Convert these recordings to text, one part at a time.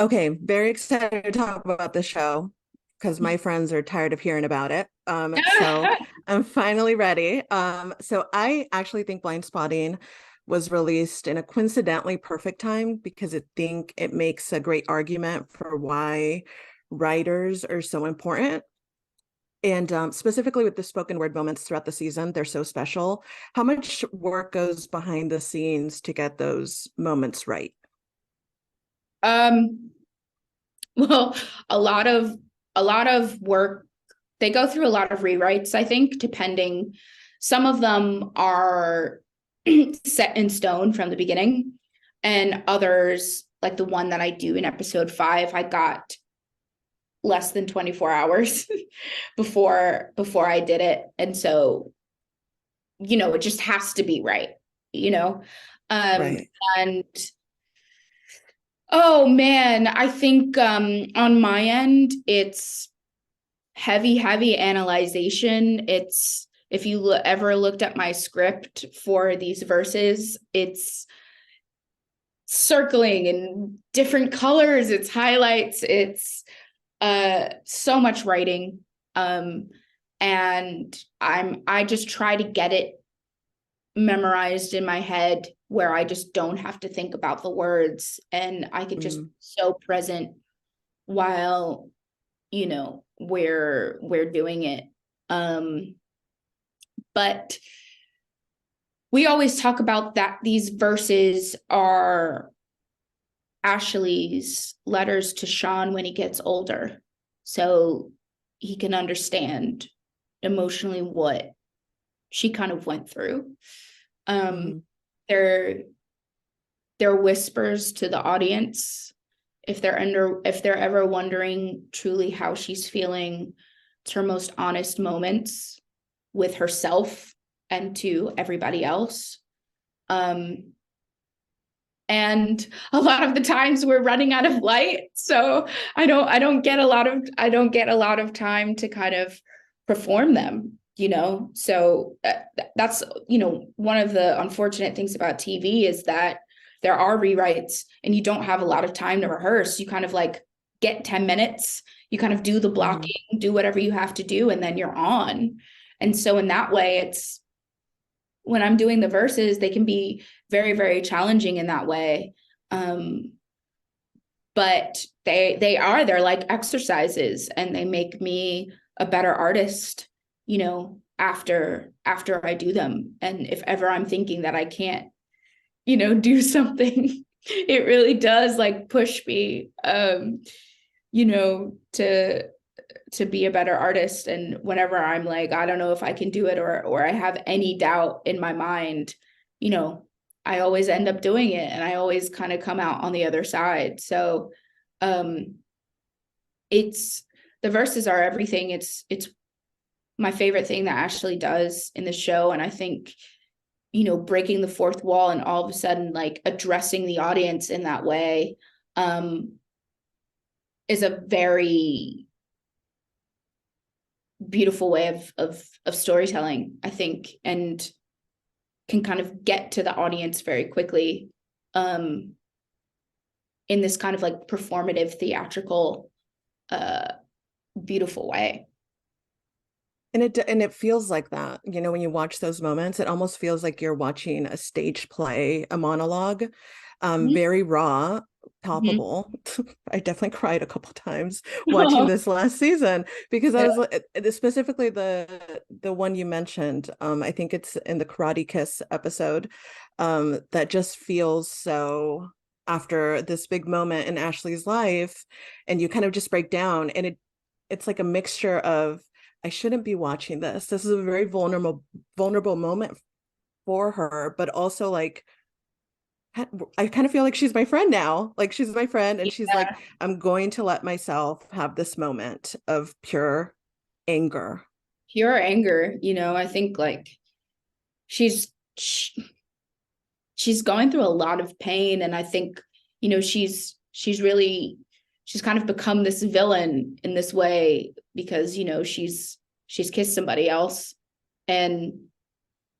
Okay, very excited to talk about the show because my friends are tired of hearing about it. So I'm finally ready. So I actually think Blindspotting was released in a coincidentally perfect time because I think it makes a great argument for why writers are so important. And specifically with the spoken word moments throughout the season, they're so special. How much work goes behind the scenes to get those moments right? Um, well, a lot of a lot of work. They go through a lot of rewrites, I think, depending. Some of them are set in stone from the beginning, and others, like the one that I do in episode 5, I got less than 24 hours before I did it. And so, it just has to be right, you know. Um, Right. and oh man, I think on my end, it's heavy analyzation. It's if you ever looked at my script for these verses, it's circling in different colors, it's highlights, it's so much writing. Um and I just try to get it memorized in my head where I just don't have to think about the words and I can just be Mm. so present while we're doing it. But we always talk about that these verses are Ashley's letters to Sean when he gets older, so he can understand emotionally what she kind of went through. um Mhm. they're they're whispers to the audience. If they're ever wondering truly how she's feeling, it's her most honest moments with herself and to everybody else. Um, and a lot of the times we're running out of light, so I don't get a lot of time to kind of perform them. So that's one of the unfortunate things about TV is that there are rewrites and you don't have a lot of time to rehearse. You kind of like get 10 minutes, you kind of do the Mhm. blocking, do whatever you have to do, and then you're on. And so in that way, it's when I'm doing the verses, they can be very challenging in that way. Um, but they're like exercises and they make me a better artist, after I do them. And if ever I'm thinking that I can't, do something, it really does like push me to be a better artist. And whenever I'm like, I don't know if I can do it, or I have any doubt in my mind, you know, I always end up doing it and I always kind of come out on the other side. So um it's the verses are everything. It's my favorite thing that Ashley does in the show. And I think, breaking the fourth wall and all of a sudden like addressing the audience in that way um is a very beautiful way of storytelling, I think, and can kind of get to the audience very quickly um in this kind of like performative theatrical uh beautiful way. And it feels like that, when you watch those moments, it almost feels like you're watching a stage play, a monologue, very raw, Mhm. palpable. I definitely cried a couple times watching this last season because I Yeah. was specifically the one you mentioned. I think it's in the Karate Kiss episode, that just feels so after this big moment in Ashley's life, and you kind of just break down, and it's like a mixture of I shouldn't be watching this. This is a very vulnerable moment for her, but also like I kind of feel like she's my friend now. Like she's my friend and she's like, I'm going to let myself have this moment of pure anger. Pure anger, I think like she's she's going through a lot of pain, and I think she's kind of become this villain in this way because she's kissed somebody else, and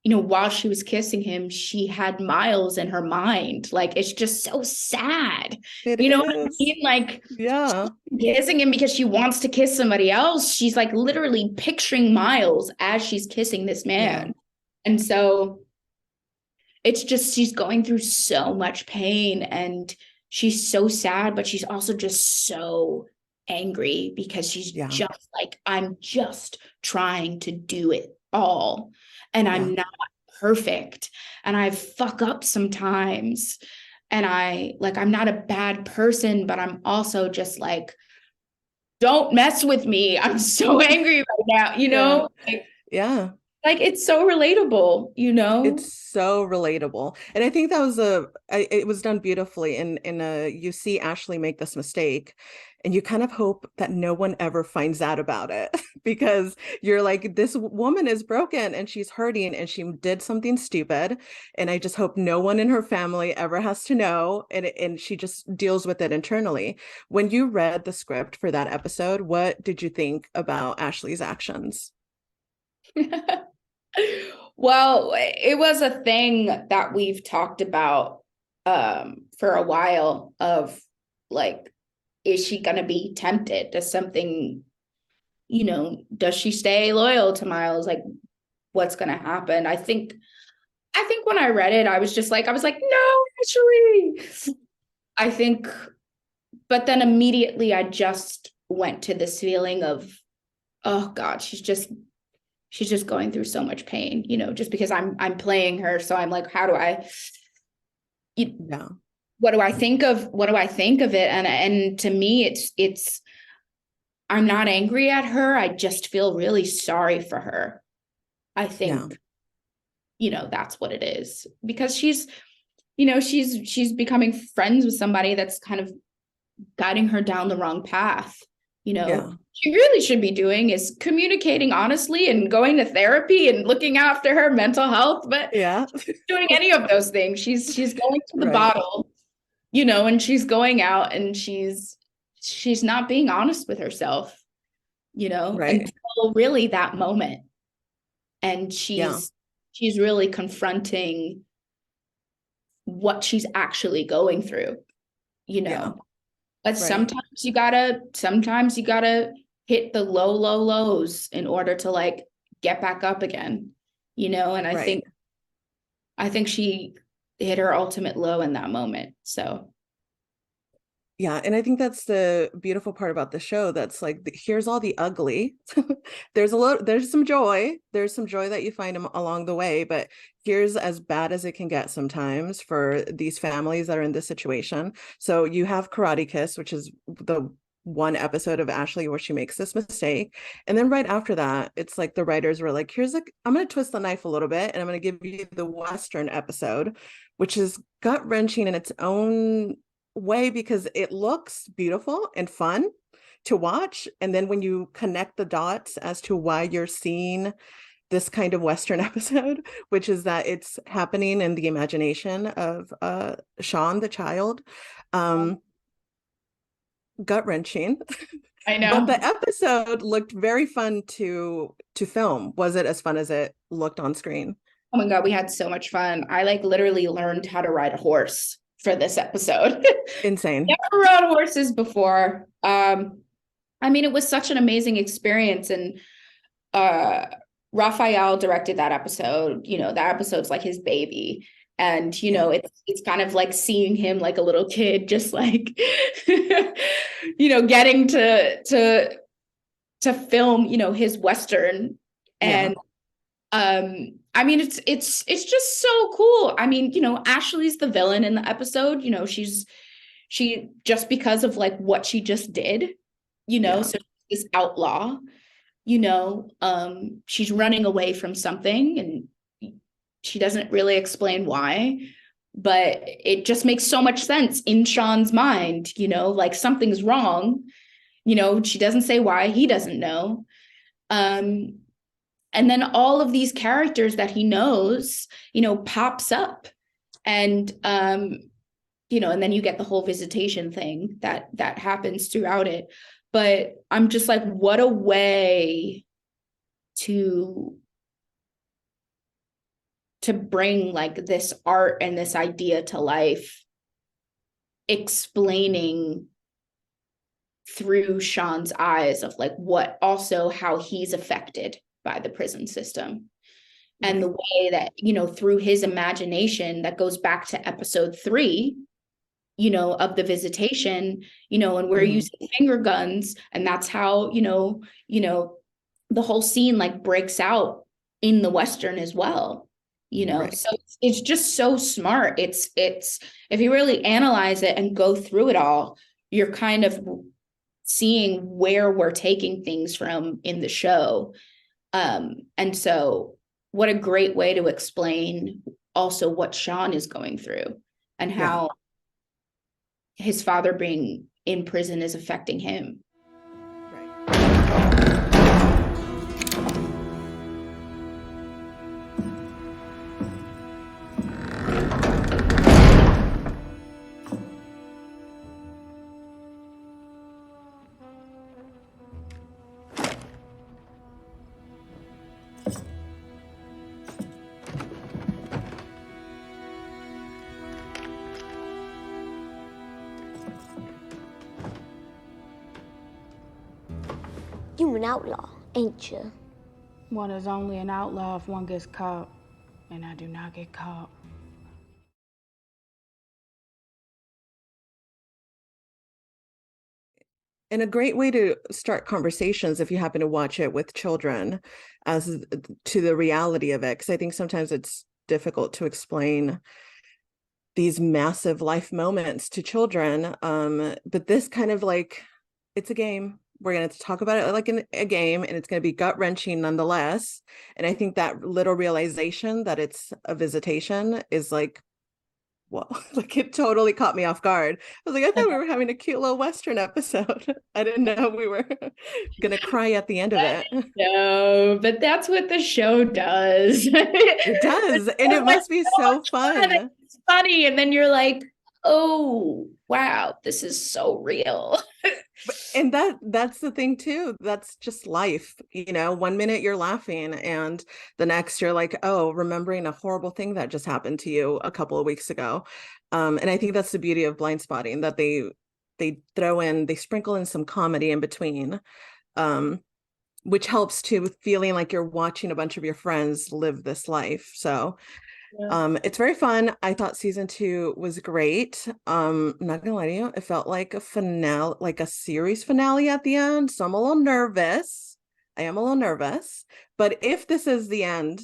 while she was kissing him, she had Miles in her mind. Like, it's just so sad. It You know what I is. mean? Like, Yeah. kissing him because she wants to kiss somebody else. She's like literally picturing Miles as she's kissing this Yeah. man. And so it's just, she's going through so much pain and she's so sad, but she's also just so angry because she's Yeah. just like, I'm just trying to do it all. And Yeah. I'm not perfect. And I fuck up sometimes. And I'm not a bad person, but I'm also just like, don't mess with me. I'm so angry right now, Yeah. Yeah. like it's so relatable, It's so relatable. And I think that was it was done beautifully in a, you see Ashley make this mistake and you kind of hope that no one ever finds out about it because you're like, this woman is broken and she's hurting and she did something stupid. And I just hope no one in her family ever has to know. And she just deals with it internally. When you read the script for that episode, what did you think about Ashley's actions? Well, it was a thing that we've talked about for a while of like, is she going to be tempted to something, does she stay loyal to Miles? Like, what's going to happen? I think when I read it, I was like, no, actually, I think, but then immediately I just went to this feeling of, oh God, she's just going through so much pain, just because I'm playing her. So I'm like, how do I, Yeah. what do I think of it? And to me, it's, I'm not angry at her. I just feel really sorry for her. I Yeah. think, that's what it is because she's becoming friends with somebody that's kind of guiding her down the wrong path. Yeah. She really should be doing is communicating honestly and going to therapy and looking after her mental health, but Yeah. doing any of those things. She's going to the Right. bottle, and she's going out and she's not being honest with herself, Right. until really that moment. And Yeah. she's really confronting what she's actually going through, you Yeah. know. But Right. sometimes you gotta hit the low lows in order to like get back up again, and Right. I think she hit her ultimate low in that moment. So Yeah, and I think that's the beautiful part about the show. That's like, here's all the ugly. There's some joy. There's some joy that you find along the way, but here's as bad as it can get sometimes for these families that are in this situation. So you have Karate Kiss, which is the one episode of Ashley where she makes this mistake. And then right after that, it's like the writers were like, I'm going to twist the knife a little bit and I'm going to give you the Western episode, which is gut-wrenching in its own way because it looks beautiful and fun to watch. And then when you connect the dots as to why you're seeing this kind of Western episode, which is that it's happening in the imagination of Sean, the child, um, gut-wrenching. I But know. the episode looked very fun to film. Was it as fun as it looked on screen? Oh my God, we had so much fun. I like literally learned how to ride a horse for this episode. Insane. Never rode horses before. I mean, it was such an amazing experience. And Raphael directed that episode. That episode's like his baby. And Yeah. it's kind of like seeing him like a little kid, just like getting to film, his Western. Yeah. And I mean, it's just so cool. I mean, Ashley's the villain in the episode. She just because of like what she just did, Yeah. so this outlaw, she's running away from something and she doesn't really explain why, but it just makes so much sense in Sean's mind, like something's wrong, she doesn't say why, he doesn't know. Um, and then all of these characters that he knows, pops up. And and then you get the whole visitation thing that happens throughout it. But I'm just like, what a way to to bring like this art and this idea to life, explaining through Sean's eyes of like what also how he's affected by the prison system. And the way that, you know, through his imagination, that goes back to episode 3, you know, of the visitation, you know, and we're using finger guns, and that's how, you know, the whole scene like breaks out in the Western as well, you know. So it's just so smart. It's if you really analyze it and go through it all, you're kind of seeing where we're taking things from in the show. And so what a great way to explain also what Sean is going through and how his father being in prison is affecting him. You an outlaw, ain't you? One is only an outlaw if one gets caught, and I do not get caught. And a great way to start conversations if you happen to watch it with children as to the reality of it, because I think sometimes it's difficult to explain these massive life moments to children. But this kind of like, it's a game. We're going to talk about it like in a game, and it's going to be gut-wrenching nonetheless. And I think that little realization that it's a visitation is like, well, like it totally caught me off guard. I was like, I thought we were having a cute little Western episode. I didn't know we were going to cry at the end of it. No, but that's what the show does. It does. And it must be so fun. It's funny. And then you're like, oh, wow, this is so real. And that's the thing too. That's just life. You know, 1 minute you're laughing and the next you're like, oh, remembering a horrible thing that just happened to you a couple of weeks ago. And I think that's the beauty of Blindspotting, that they sprinkle in some comedy in between, which helps to feeling like you're watching a bunch of your friends live this life. So it's very fun. I thought season 2 was great. I'm not gonna lie to you, it felt like a finale, like a series finale at the end. So I'm a little nervous. I am a little nervous. But if this is the end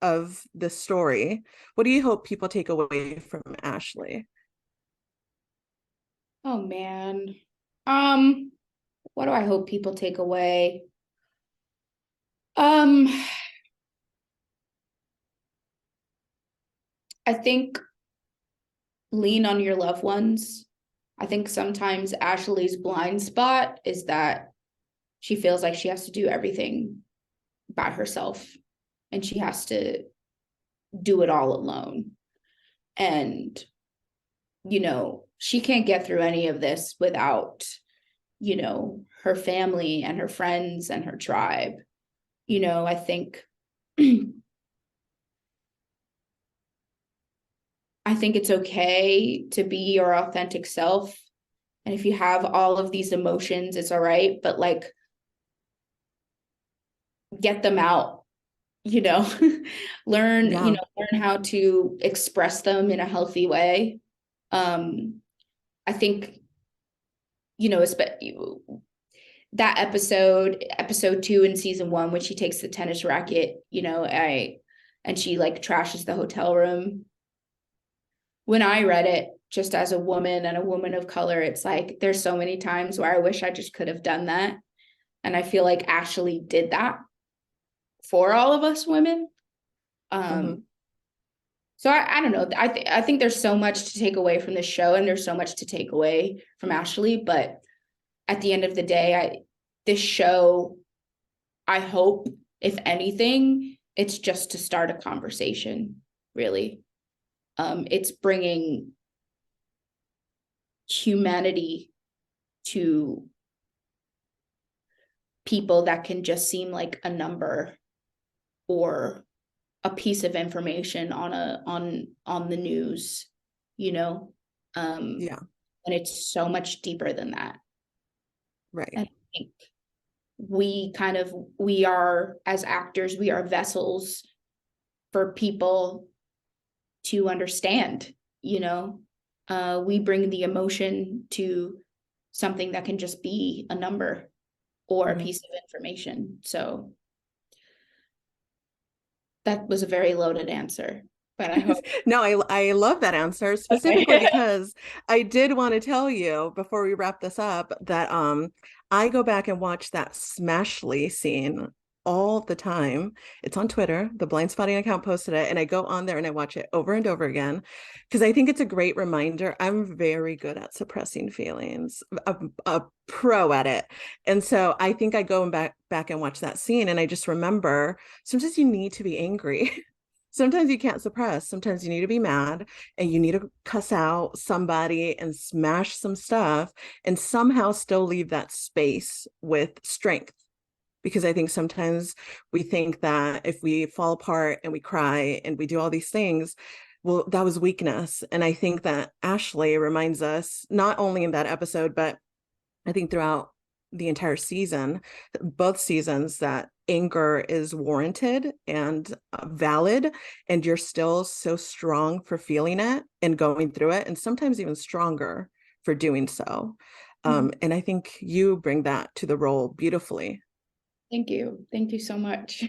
of the story, what do you hope people take away from Ashley? Oh man. What do I hope people take away? I think lean on your loved ones. I think sometimes Ashley's blind spot is that she feels like she has to do everything by herself and she has to do it all alone. And, you know, she can't get through any of this without, you know, her family and her friends and her tribe. You know, I think it's okay to be your authentic self. And if you have all of these emotions, it's all right, but like get them out, you know, learn how to express them in a healthy way. I think, you know, that episode 2 in season 1, when she takes the tennis racket, you know, and she like trashes the hotel room. When I read it, just as a woman and a woman of color, it's like, there's so many times where I wish I just could have done that. And I feel like Ashley did that for all of us women. So I don't know. I think there's so much to take away from this show, and there's so much to take away from Ashley. But at the end of the day, this show, I hope, if anything, it's just to start a conversation, really. It's bringing humanity to people that can just seem like a number or a piece of information on the news, you know. Yeah, And it's so much deeper than that. right. And I think we are, as actors, we are vessels for people to understand, you know. We bring the emotion to something that can just be a number or a piece of information. So that was a very loaded answer, but I hope. No, I love that answer specifically because I did want to tell you before we wrap this up that I go back and watch that Smashly scene all the time. It's on Twitter. The Blindspotting account posted it, and I go on there and I watch it over and over again because I think it's a great reminder. I'm very good at suppressing feelings, a pro at it. And so I think I go back and watch that scene, and I just remember sometimes you need to be angry. Sometimes you can't suppress. Sometimes you need to be mad and you need to cuss out somebody and smash some stuff and somehow still leave that space with strength. Because I think sometimes we think that if we fall apart and we cry and we do all these things, well, that was weakness. And I think that Ashley reminds us, not only in that episode, but I think throughout the entire season, both seasons, that anger is warranted and valid, and you're still so strong for feeling it and going through it, and sometimes even stronger for doing so. And I think you bring that to the role beautifully. Thank you. Thank you so much.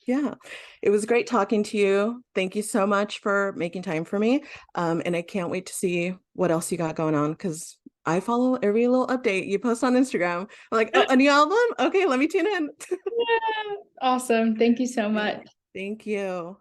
Yeah, it was great talking to you. Thank you so much for making time for me. And I can't wait to see what else you got going on because I follow every little update you post on Instagram. I'm like, oh, a new album? Okay, let me tune in. Yeah. Awesome. Thank you so much. Thank you.